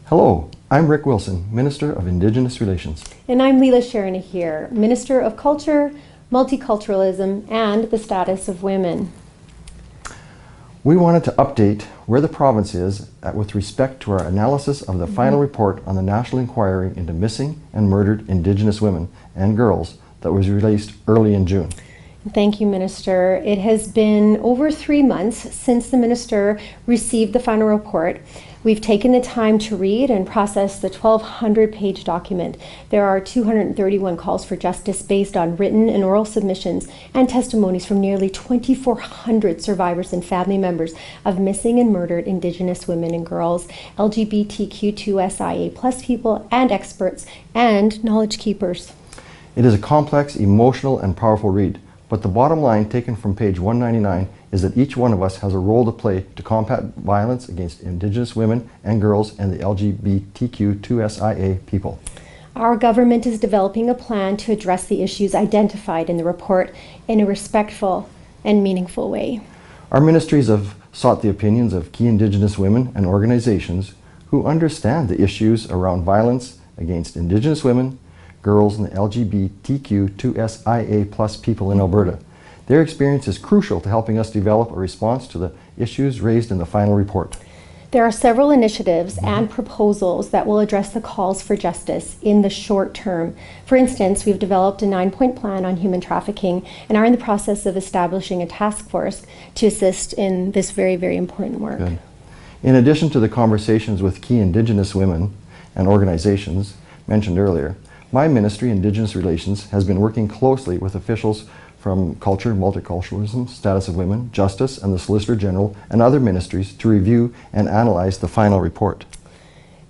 Hello, I'm Rick Wilson, Minister of Indigenous Relations. And I'm Leela Aheer, Minister of Culture, Multiculturalism, and the Status of Women. We wanted to update where the province is with respect to our analysis of the final report on the National Inquiry into Missing and Murdered Indigenous Women and Girls that was released early in June. Thank you, Minister. It has been over 3 months since the Minister received the final report. We've taken the time to read and process the 1,200-page document. There are 231 calls for justice based on written and oral submissions and testimonies from nearly 2,400 survivors and family members of missing and murdered Indigenous women and girls, LGBTQ2SIA+ people, and experts and knowledge keepers. It is a complex, emotional, and powerful read. But the bottom line taken from page 199 is that each one of us has a role to play to combat violence against Indigenous women and girls and the LGBTQ2SIA people. Our government is developing a plan to address the issues identified in the report in a respectful and meaningful way. Our ministries have sought the opinions of key Indigenous women and organizations who understand the issues around violence against Indigenous women, girls, and the LGBTQ2SIA+ people in Alberta. Their experience is crucial to helping us develop a response to the issues raised in the final report. There are several initiatives and proposals that will address the calls for justice in the short term. For instance, we've developed a 9-point plan on human trafficking and are in the process of establishing a task force to assist in this very, very important work. Good. In addition to the conversations with key Indigenous women and organizations mentioned earlier, my ministry, Indigenous Relations, has been working closely with officials from Culture, Multiculturalism, Status of Women, Justice, and the Solicitor General and other ministries to review and analyze the final report.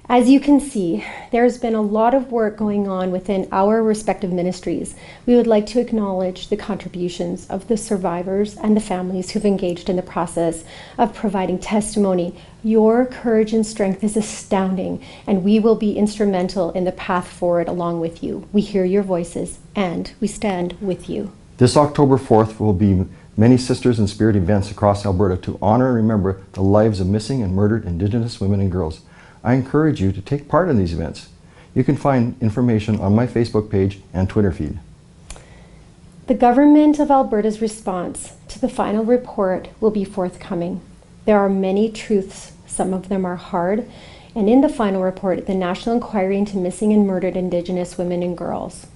As you can see, there's been a lot of work going on within our respective ministries. We would like to acknowledge the contributions of the survivors and the families who've engaged in the process of providing testimony. Your courage and strength is astounding, and we will be instrumental in the path forward along with you. We hear your voices, and we stand with you. This October 4th will be many Sisters in Spirit events across Alberta to honor and remember the lives of missing and murdered Indigenous women and girls. I encourage you to take part in these events. You can find information on my Facebook page and Twitter feed. The Government of Alberta's response to the final report will be forthcoming. There are many truths, some of them are hard, and in the final report, the National Inquiry into Missing and Murdered Indigenous Women and Girls.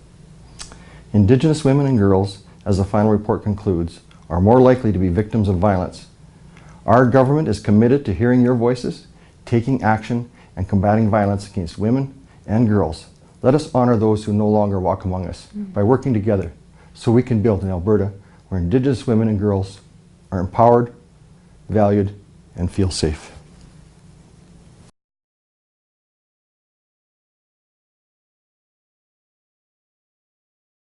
Indigenous women and girls, as the final report concludes, are more likely to be victims of violence. Our government is committed to hearing your voices, taking action, and combating violence against women and girls. Let us honor those who no longer walk among us by working together so we can build an Alberta where Indigenous women and girls are empowered, valued, and feel safe.